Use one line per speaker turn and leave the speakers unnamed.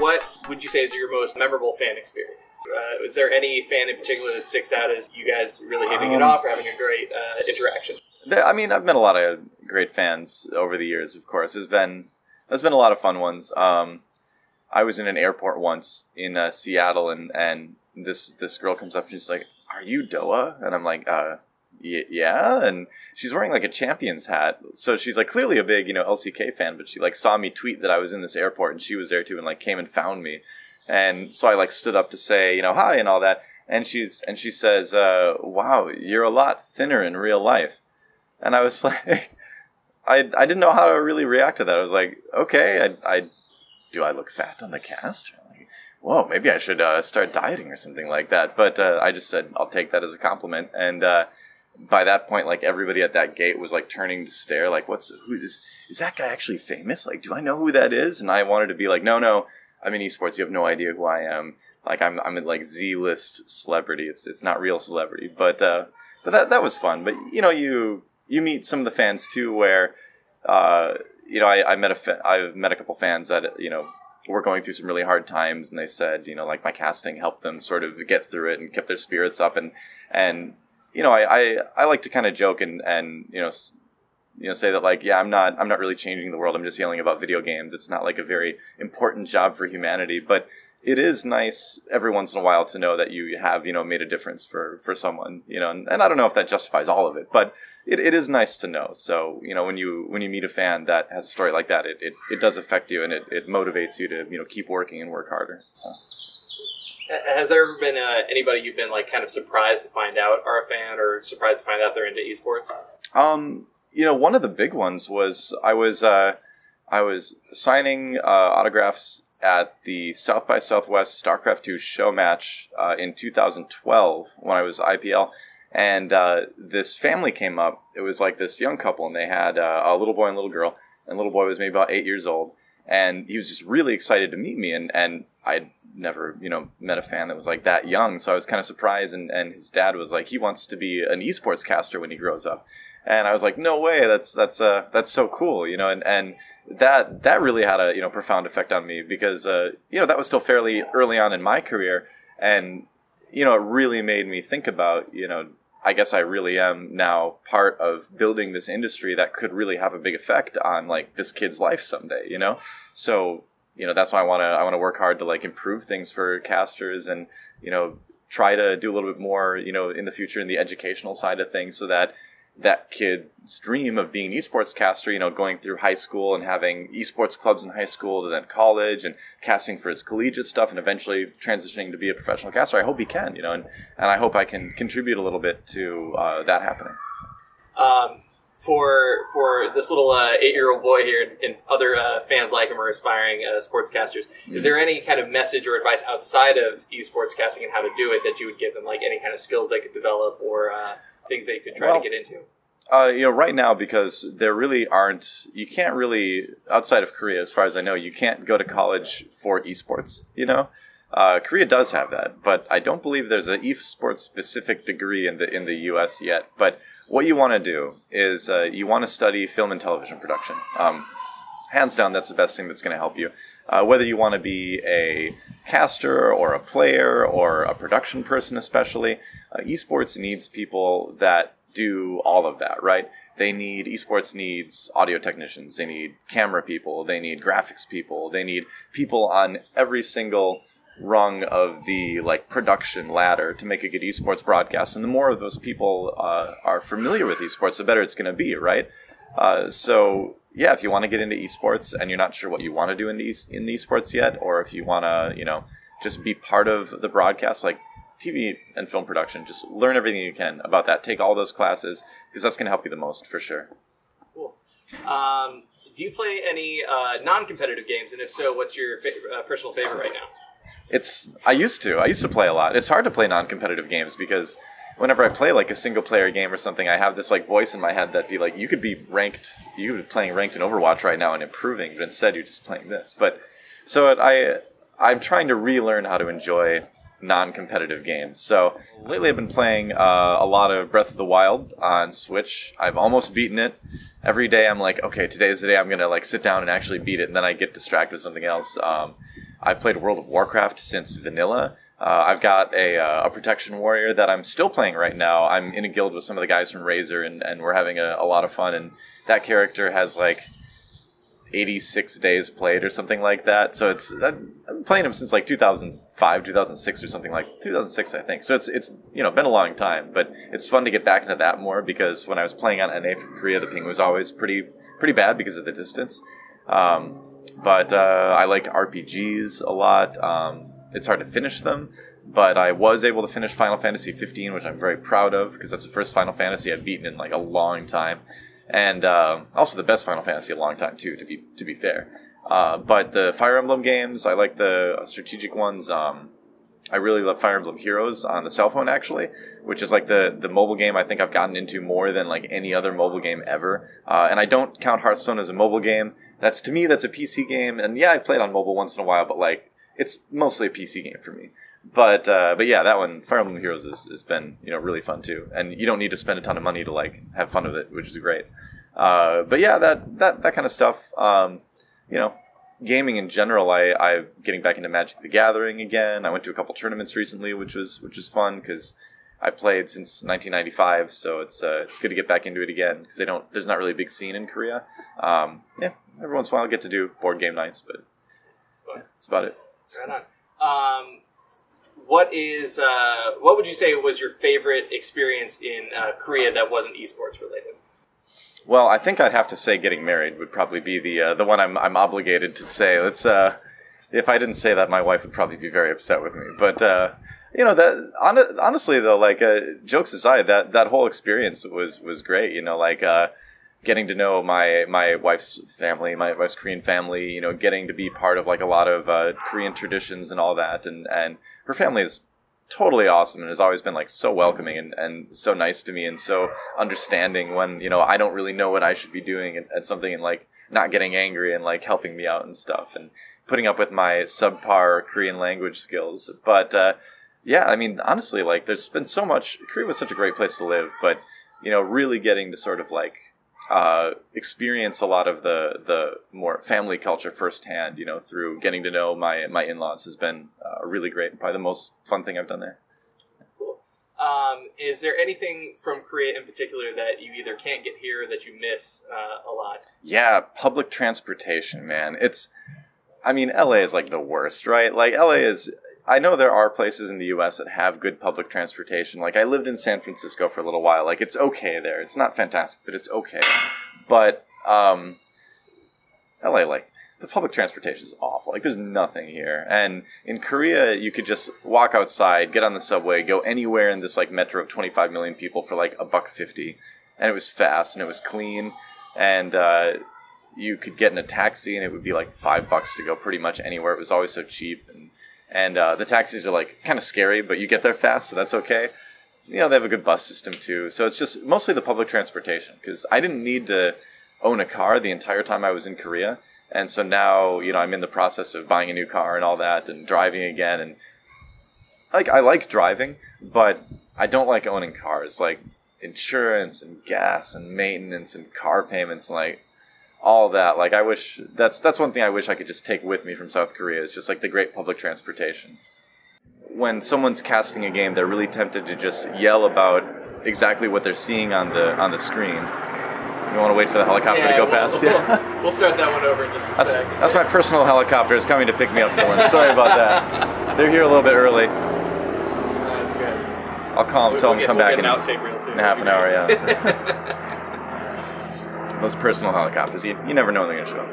what would you say is your most memorable fan experience? Is there any fan in particular that sticks out as you guys really hitting it off or having a great interaction?
I mean, I've met a lot of great fans over the years, of course. There's been a lot of fun ones. I was in an airport once in Seattle, and this girl comes up and she's like, "Are you DoA?" And I'm like, yeah. And she's wearing like a Champions hat, so she's like clearly a big LCK fan. But she like saw me tweet that I was in this airport, and she was there too, and like came and found me. And so I like stood up to say hi and all that. And she says, "Wow, you're a lot thinner in real life." And I was like, I didn't know how to really react to that. I was like, okay, do I look fat on the cast? Like, whoa, maybe I should start dieting or something like that. But I just said, I'll take that as a compliment. And by that point, like everybody at that gate was like turning to stare, like, who is that guy actually famous? Like, do I know who that is? And I wanted to be like, no, I'm in esports. You have no idea who I am. Like, I'm a like Z-list celebrity. It's not real celebrity, but that was fun. But you meet some of the fans too, where I've met a couple fans that were going through some really hard times, and they said like my casting helped them sort of get through it and kept their spirits up, and I like to kind of joke and say that like, yeah, I'm not really changing the world. I'm just yelling about video games. It's not like a very important job for humanity, but it is nice every once in a while to know that you have made a difference for someone, and I don't know if that justifies all of it, but it is nice to know. So when you meet a fan that has a story like that, it does affect you, and it motivates you to keep working and work harder. So.
Has there ever been anybody you've been like kind of surprised to find out are a fan, or surprised to find out they're into esports?
One of the big ones was I was signing autographs at the South by Southwest StarCraft 2 show match in 2012 when I was IPL, and this family came up. It was like this young couple, and they had a little boy and a little girl, and the little boy was maybe about 8 years old, and he was just really excited to meet me, and I'd never met a fan that was like that young, so I was kind of surprised, and his dad was like, he wants to be an esports caster when he grows up. And I was like, no way, that's so cool, and that really had a profound effect on me, because that was still fairly early on in my career, and it really made me think about I guess I really am now part of building this industry that could really have a big effect on like this kid's life someday, so that's why I want to work hard to like improve things for casters, and try to do a little bit more in the future in the educational side of things, so that kid's dream of being an esports caster, going through high school and having esports clubs in high school to then college and casting for his collegiate stuff and eventually transitioning to be a professional caster. I hope he can, and I hope I can contribute a little bit to that happening.
For this little 8-year-old boy here, and other fans like him are aspiring sportscasters, is there any kind of message or advice outside of esports casting and how to do it that you would give them, like any kind of skills they could develop or things they could try to get into?
Right now, because there really aren't, you can't really, outside of Korea, as far as I know, you can't go to college for esports, Korea does have that, but I don't believe there's an esports specific degree in the US yet. But what you want to do is you want to study film and television production. Hands down, that's the best thing that's going to help you. Whether you want to be a caster or a player or a production person especially, esports needs people that do all of that, right? Esports needs audio technicians, they need camera people, they need graphics people, they need people on every single rung of the like production ladder to make a good esports broadcast. And the more of those people are familiar with esports, the better it's going to be, right? So yeah, if you want to get into esports and you're not sure what you want to do in the esports yet, or if you want to, just be part of the broadcast, like TV and film production, just learn everything you can about that. Take all those classes, because that's going to help you the most, for sure.
Cool. Do you play any non-competitive games? And if so, what's your personal favorite right now?
I used to play a lot. It's hard to play non-competitive games, because whenever I play like a single player game or something, I have this like voice in my head that be like, you could be playing ranked in Overwatch right now and improving, but instead you're just playing this. But so I'm trying to relearn how to enjoy non-competitive games. So lately I've been playing a lot of Breath of the Wild on Switch. I've almost beaten it. Every day I'm like, okay, today is the day I'm gonna like sit down and actually beat it, and then I get distracted with something else. I've played World of Warcraft since vanilla. I've got a protection warrior that I'm still playing right now. I'm in a guild with some of the guys from Razor, and we're having a lot of fun. And that character has like 86 days played or something like that. So I'm playing him since like 2005, 2006 or something, like 2006, I think. So it's been a long time, but it's fun to get back into that more, because when I was playing on NA from Korea, the ping was always pretty bad because of the distance. But I like RPGs a lot. It's hard to finish them, but I was able to finish Final Fantasy 15, which I'm very proud of, because that's the first Final Fantasy I've beaten in like a long time, and also the best Final Fantasy in a long time too, to be fair. But the Fire Emblem games, I like the strategic ones. I really love Fire Emblem Heroes on the cell phone, actually, which is like the mobile game I think I've gotten into more than like any other mobile game ever. And I don't count Hearthstone as a mobile game. To me, that's a PC game. And yeah, I played on mobile once in a while, but like it's mostly a PC game for me. But yeah, that one, Fire Emblem Heroes, has been really fun too. And you don't need to spend a ton of money to like have fun with it, which is great. But yeah, that kind of stuff. Gaming in general, I'm getting back into Magic the Gathering again. I went to a couple tournaments recently, which was fun, because I played since 1995, so it's good to get back into it again, because there's not really a big scene in Korea. Every once in a while I get to do board game nights, but that's about it.
Right on. What would you say was your favorite experience in Korea that wasn't esports related?
Well, I think I'd have to say getting married would probably be the one I'm obligated to say. If I didn't say that, my wife would probably be very upset with me. But honestly though, like jokes aside, that whole experience was great. Getting to know my wife's family, my wife's Korean family. Getting to be part of like a lot of Korean traditions and all that, and her family is totally awesome and has always been like so welcoming and so nice to me and so understanding when I don't really know what I should be doing at something, and like not getting angry and like helping me out and stuff, and putting up with my subpar Korean language skills. But yeah, I mean, honestly, like there's been so much. Korea was such a great place to live, but really getting to sort of like experience a lot of the more family culture firsthand, through getting to know my in-laws has been really great, and probably the most fun thing I've done there.
Cool. Is there anything from Korea in particular that you either can't get here or that you miss a lot?
Yeah, public transportation, man. LA is like the worst, right? Like LA is... I know there are places in the U.S. that have good public transportation. Like, I lived in San Francisco for a little while. Like, it's okay there. It's not fantastic, but it's okay. But, L.A., like, the public transportation is awful. Like, there's nothing here. And in Korea, you could just walk outside, get on the subway, go anywhere in this, like, metro of 25 million people for, like, $1.50. And it was fast, and it was clean. And, you could get in a taxi, and it would be, like, $5 to go pretty much anywhere. It was always so cheap. And the taxis are like kind of scary, but you get there fast, so that's okay. They have a good bus system too. So it's just mostly the public transportation, because I didn't need to own a car the entire time I was in Korea. And so now, I'm in the process of buying a new car and all that, and driving again. And like, I like driving, but I don't like owning cars. Like insurance and gas and maintenance and car payments, like all that. Like, I wish that's one thing I wish I could just take with me from South Korea, is just like the great public transportation. When someone's casting a game, they're really tempted to just yell about exactly what they're seeing on the screen. You want to wait for the helicopter to go past?
We'll start that one over in just a sec.
That's my personal helicopter. It's coming to pick me up for one. Sorry about that. They're here a little bit early.
That's good.
I'll call them, tell them to come back in half an hour. Yeah. Those personal helicopters, you never know when they're going to show up.